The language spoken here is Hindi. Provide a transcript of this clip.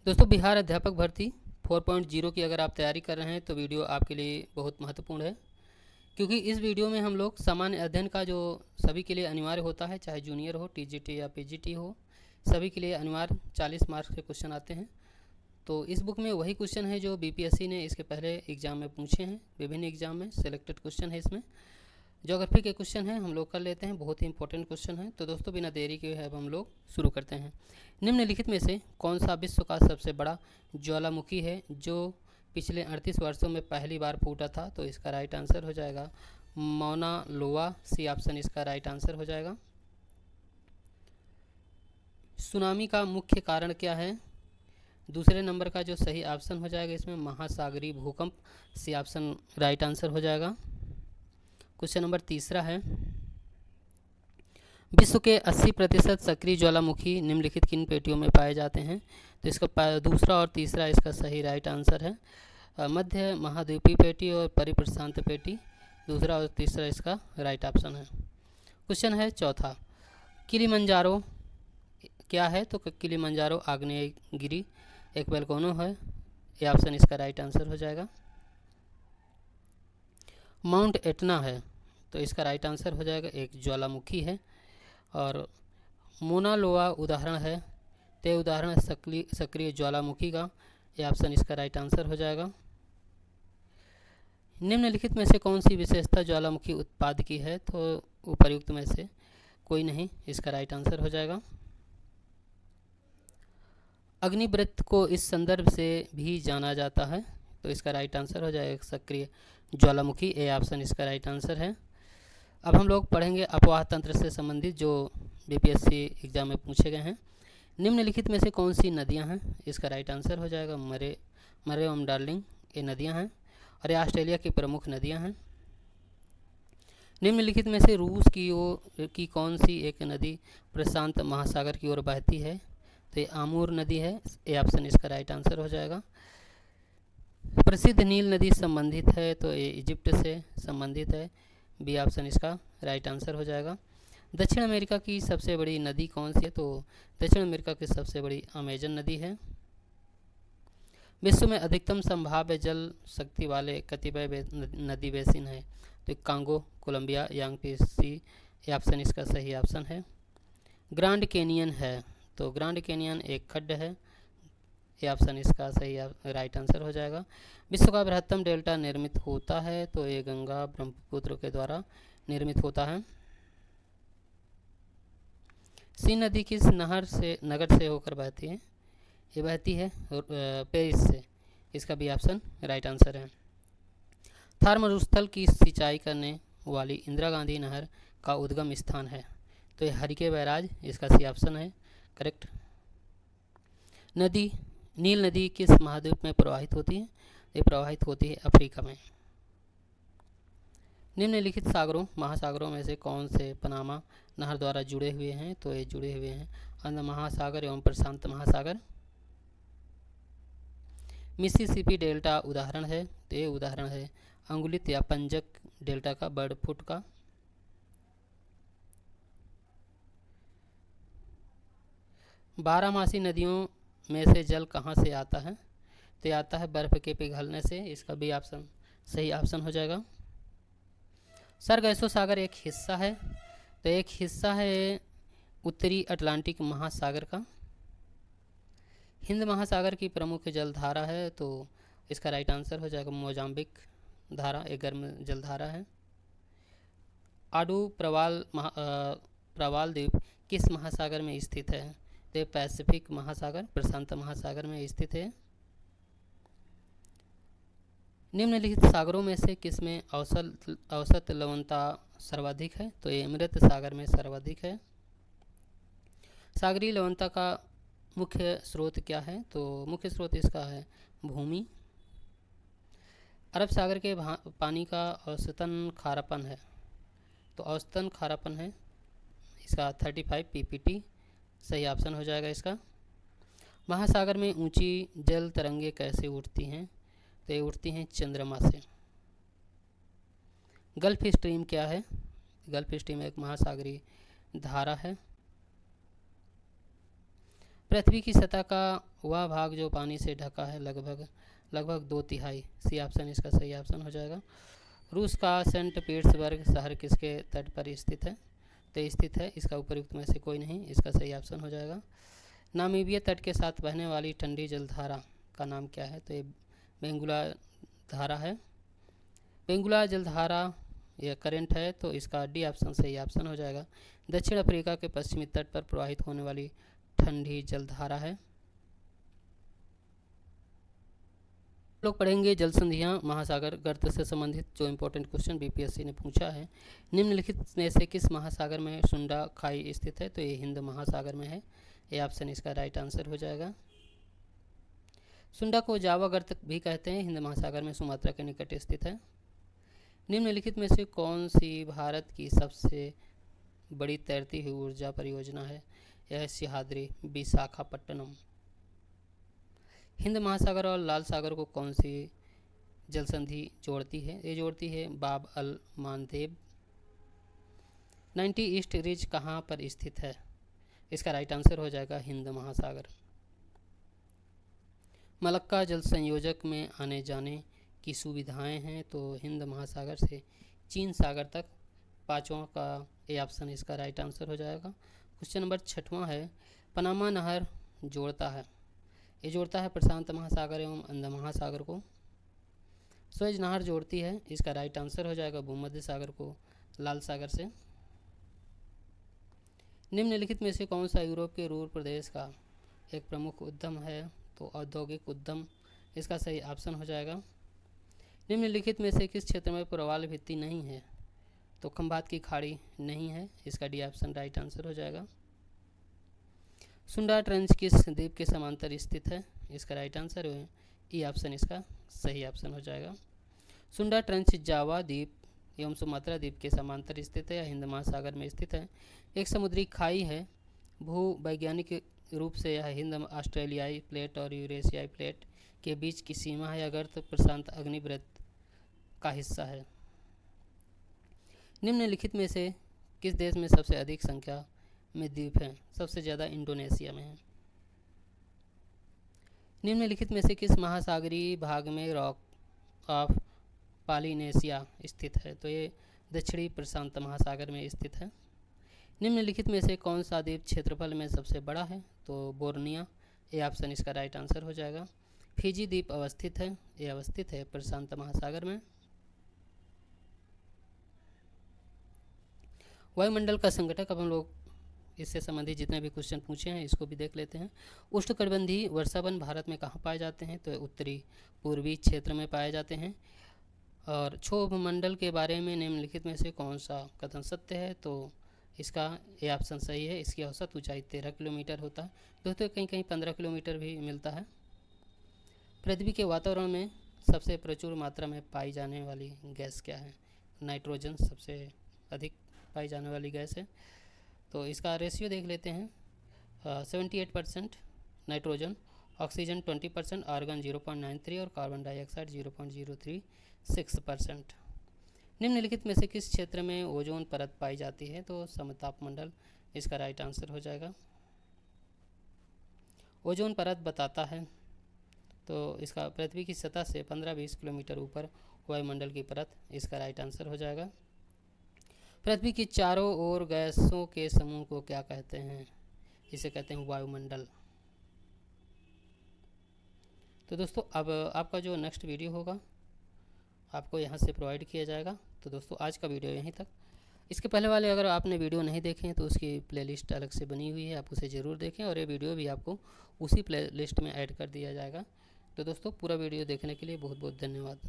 दोस्तों, बिहार अध्यापक भर्ती 4.0 की अगर आप तैयारी कर रहे हैं तो वीडियो आपके लिए बहुत महत्वपूर्ण है, क्योंकि इस वीडियो में हम लोग सामान्य अध्ययन का जो सभी के लिए अनिवार्य होता है, चाहे जूनियर हो, टीजीटी या पीजीटी हो, सभी के लिए अनिवार्य 40 मार्क्स के क्वेश्चन आते हैं। तो इस बुक में वही क्वेश्चन है जो बीपीएससी ने इसके पहले एग्जाम में पूछे हैं। विभिन्न एग्जाम में सिलेक्टेड क्वेश्चन है। इसमें ज्योग्राफी के क्वेश्चन हैं, हम लोग कर लेते हैं। बहुत ही इंपॉर्टेंट क्वेश्चन है। तो दोस्तों, बिना देरी के अब हम लोग शुरू करते हैं। निम्नलिखित में से कौन सा विश्व का सबसे बड़ा ज्वालामुखी है जो पिछले 38 वर्षों में पहली बार फूटा था? तो इसका राइट आंसर हो जाएगा मौना लोआ। सी ऑप्शन इसका राइट आंसर हो जाएगा। सुनामी का मुख्य कारण क्या है? दूसरे नंबर का जो सही ऑप्शन हो जाएगा इसमें महासागरीय भूकंप। सी ऑप्शन राइट आंसर हो जाएगा। क्वेश्चन नंबर तीसरा है, विश्व के 80% सक्रिय ज्वालामुखी निम्नलिखित किन पेटियों में पाए जाते हैं? तो इसका दूसरा और तीसरा इसका सही राइट आंसर है मध्य महाद्वीपीय पेटी और परिप्रशांत पेटी। दूसरा और तीसरा इसका राइट ऑप्शन है। क्वेश्चन है चौथा, किलिमंजारो क्या है? तो किलिमंजारो आग्नेयगिरी एक वोल्केनो है। ये ऑप्शन इसका राइट आंसर हो जाएगा। माउंट एटना है, तो इसका राइट आंसर हो जाएगा एक ज्वालामुखी है। और मोना लोआ उदाहरण है, ते उदाहरण सक्रिय ज्वालामुखी का। यह ऑप्शन इसका राइट आंसर हो जाएगा। निम्नलिखित में से कौन सी विशेषता ज्वालामुखी उत्पाद की है? तो उपर्युक्त में से कोई नहीं, इसका राइट आंसर हो जाएगा। अग्निवृत्त को इस संदर्भ से भी जाना जाता है, तो इसका राइट आंसर हो जाएगा सक्रिय ज्वालामुखी। ए ऑप्शन इसका राइट आंसर है। अब हम लोग पढ़ेंगे अपवाह तंत्र से संबंधित जो बीपीएससी एग्जाम में पूछे गए हैं। निम्नलिखित में से कौन सी नदियां हैं? इसका राइट आंसर हो जाएगा मरे एवं डार्लिंग। ये नदियां हैं और ये ऑस्ट्रेलिया की प्रमुख नदियां हैं। निम्नलिखित में से रूस की कौन सी एक नदी प्रशांत महासागर की ओर बहती है? तो ये आमूर नदी है। ये ऑप्शन इसका राइट आंसर हो जाएगा। प्रसिद्ध नील नदी संबंधित है, तो ये इजिप्ट से संबंधित है। बी ऑप्शन इसका राइट आंसर हो जाएगा। दक्षिण अमेरिका की सबसे बड़ी नदी कौन सी है? तो दक्षिण अमेरिका की सबसे बड़ी अमेजन नदी है। विश्व में अधिकतम संभाव्य जल शक्ति वाले कतिपय नदी बेसिन है? तो कांगो, कोलंबिया, यांगत्से। ये ऑप्शन इसका सही ऑप्शन है। ग्रांड कैनियन है, तो ग्रांड कैनियन एक खड्ड है। ये ऑप्शन इसका सही राइट आंसर हो जाएगा। विश्व का बृहत्तम डेल्टा निर्मित होता है, तो ये गंगा ब्रह्मपुत्र के द्वारा निर्मित होता है। सीन नदी किस नगर से होकर बहती है? ये बहती है पेरिस से। इसका भी ऑप्शन राइट आंसर है। थार मरुस्थल की सिंचाई करने वाली इंदिरा गांधी नहर का उद्गम स्थान है? तो ये हरिके बैराज। इसका सी ऑप्शन है करेक्ट। नील नदी किस महाद्वीप में प्रवाहित होती है? ये प्रवाहित होती है अफ्रीका में। निम्नलिखित महासागरों में से कौन से पनामा नहर द्वारा जुड़े हुए हैं? तो ये जुड़े हुए हैं अंध महासागर एवं प्रशांत महासागर। मिसिसिपी डेल्टा उदाहरण है, तो ये उदाहरण है अंगुलित या पंजक डेल्टा का, बर्ड फुट का। बारहमासी नदियों में से जल कहाँ से आता है? तो ये आता है बर्फ के पिघलने से। इसका भी ऑप्शन सही ऑप्शन हो जाएगा। सरगैसो सागर एक हिस्सा है, तो एक हिस्सा है उत्तरी अटलांटिक महासागर का। हिंद महासागर की प्रमुख जलधारा है, तो इसका राइट आंसर हो जाएगा मोजाम्बिक धारा। एक गर्म जलधारा है। आडू प्रवाल द्वीप किस महासागर में स्थित है? तो पैसिफिक महासागर, प्रशांत महासागर में स्थित है। निम्नलिखित सागरों में से किसमें औसत लवणता सर्वाधिक है? तो ये मृत सागर में सर्वाधिक है। सागरीय लवणता का मुख्य स्रोत क्या है? तो मुख्य स्रोत इसका है भूमि। अरब सागर के पानी का औसतन खारापन है, तो औसतन खारापन है इसका 35 ppt। सही ऑप्शन हो जाएगा इसका। महासागर में ऊंची जल तरंगे कैसे उठती हैं? तो ये उठती हैं चंद्रमा से। गल्फ स्ट्रीम क्या है? गल्फ स्ट्रीम एक महासागरीय धारा है। पृथ्वी की सतह का वह भाग जो पानी से ढका है लगभग 2/3। सी ऑप्शन इसका सही ऑप्शन हो जाएगा। रूस का सेंट पीटर्सबर्ग शहर किसके तट पर स्थित है? तो स्थित है, इसका उपयुक्त में से कोई नहीं, इसका सही ऑप्शन हो जाएगा। नामीबिया तट के साथ बहने वाली ठंडी जलधारा का नाम क्या है? तो ये बेंगुला धारा है। बेंगुला जलधारा यह करंट है, तो इसका डी ऑप्शन सही ऑप्शन हो जाएगा। दक्षिण अफ्रीका के पश्चिमी तट पर प्रवाहित होने वाली ठंडी जलधारा है। लोग पढ़ेंगे जल संधियां महासागर गर्त से संबंधित जो इम्पोर्टेंट क्वेश्चन बीपीएससी ने पूछा है। निम्नलिखित में से किस महासागर में सुंडा खाई स्थित है? तो ये हिंद महासागर में है, ये ऑप्शन इसका राइट आंसर हो जाएगा। सुंडा को जावा गर्त भी कहते हैं, हिंद महासागर में सुमात्रा के निकट स्थित है। निम्नलिखित में से कौन सी भारत की सबसे बड़ी तैरती हुई ऊर्जा परियोजना है? यह सिहाद्री विशाखापट्टनम। हिंद महासागर और लाल सागर को कौन सी जल संधि जोड़ती है? ये जोड़ती है बाब अल मानदेब। 90 ईस्ट रिज कहाँ पर स्थित है? इसका राइट आंसर हो जाएगा हिंद महासागर। मलक्का जल संयोजक में आने जाने की सुविधाएं हैं, तो हिंद महासागर से चीन सागर तक 5वां का ए ऑप्शन इसका राइट आंसर हो जाएगा। क्वेश्चन नंबर 6वां है, पनामा नहर जोड़ता है, ये जोड़ता है प्रशांत महासागर एवं अंध महासागर को। स्वेज नहर जोड़ती है, इसका राइट आंसर हो जाएगा भूमध्य सागर को लाल सागर से। निम्नलिखित में से कौन सा यूरोप के रूर प्रदेश का एक प्रमुख उद्यम है? तो औद्योगिक उद्यम, इसका सही ऑप्शन हो जाएगा। निम्नलिखित में से किस क्षेत्र में प्रवाल भित्ति नहीं है? तो खंभात की खाड़ी नहीं है, इसका डी ऑप्शन राइट आंसर हो जाएगा। सुंडा ट्रेंच किस द्वीप के समांतर स्थित है? इसका राइट आंसर है ई ऑप्शन इसका सही ऑप्शन हो जाएगा। सुंडा ट्रेंच जावा द्वीप एवं सुमात्रा द्वीप के समांतर स्थित है या हिंद महासागर में स्थित है। एक समुद्री खाई है, भू वैज्ञानिक रूप से यह हिंद ऑस्ट्रेलियाई प्लेट और यूरेशियाई प्लेट के बीच की सीमा है, अगर तो प्रशांत अग्निवृत्त का हिस्सा है। निम्नलिखित में से किस देश में सबसे अधिक संख्या में द्वीप हैं? सबसे ज़्यादा इंडोनेशिया में है। निम्नलिखित में से किस महासागरीय भाग में रॉक ऑफ पॉलिनेशिया स्थित है? तो ये दक्षिणी प्रशांत महासागर में स्थित है। निम्नलिखित में से कौन सा द्वीप क्षेत्रफल में सबसे बड़ा है? तो बोर्निया, ये ऑप्शन इसका राइट आंसर हो जाएगा। फिजी द्वीप अवस्थित है, ये अवस्थित है प्रशांत महासागर में। वायुमंडल का संघटक, अब हम लोग इससे संबंधित जितने भी क्वेश्चन पूछे हैं इसको भी देख लेते हैं। उष्णकटिबंधीय वर्षावन भारत में कहाँ पाए जाते हैं? तो उत्तरी पूर्वी क्षेत्र में पाए जाते हैं। और क्षोभ मंडल के बारे में निम्नलिखित में से कौन सा कथन सत्य है? तो इसका ये ऑप्शन सही है, इसकी औसत ऊंचाई 13 किलोमीटर होता है, दोस्तों कहीं कहीं 15 किलोमीटर भी मिलता है। पृथ्वी के वातावरण में सबसे प्रचुर मात्रा में पाई जाने वाली गैस क्या है? नाइट्रोजन सबसे अधिक पाई जाने वाली गैस है, तो इसका रेशियो देख लेते हैं। 78% नाइट्रोजन, ऑक्सीजन 20%, आर्गन 0.93 और कार्बन डाइऑक्साइड 0.036%। निम्नलिखित में से किस क्षेत्र में ओजोन परत पाई जाती है? तो समताप मंडल, इसका राइट आंसर हो जाएगा। ओजोन परत बताता है, तो इसका पृथ्वी की सतह से 15-20 किलोमीटर ऊपर वायुमंडल की परत, इसका राइट आंसर हो जाएगा। पृथ्वी की चारों ओर गैसों के समूह को क्या कहते हैं? इसे कहते हैं वायुमंडल। तो दोस्तों अब आपका जो नेक्स्ट वीडियो होगा आपको यहाँ से प्रोवाइड किया जाएगा। तो दोस्तों आज का वीडियो यहीं तक। इसके पहले वाले अगर आपने वीडियो नहीं देखे हैं तो उसकी प्लेलिस्ट अलग से बनी हुई है, आप उसे ज़रूर देखें और ये वीडियो भी आपको उसी प्लेलिस्ट में ऐड कर दिया जाएगा। तो दोस्तों पूरा वीडियो देखने के लिए बहुत बहुत धन्यवाद।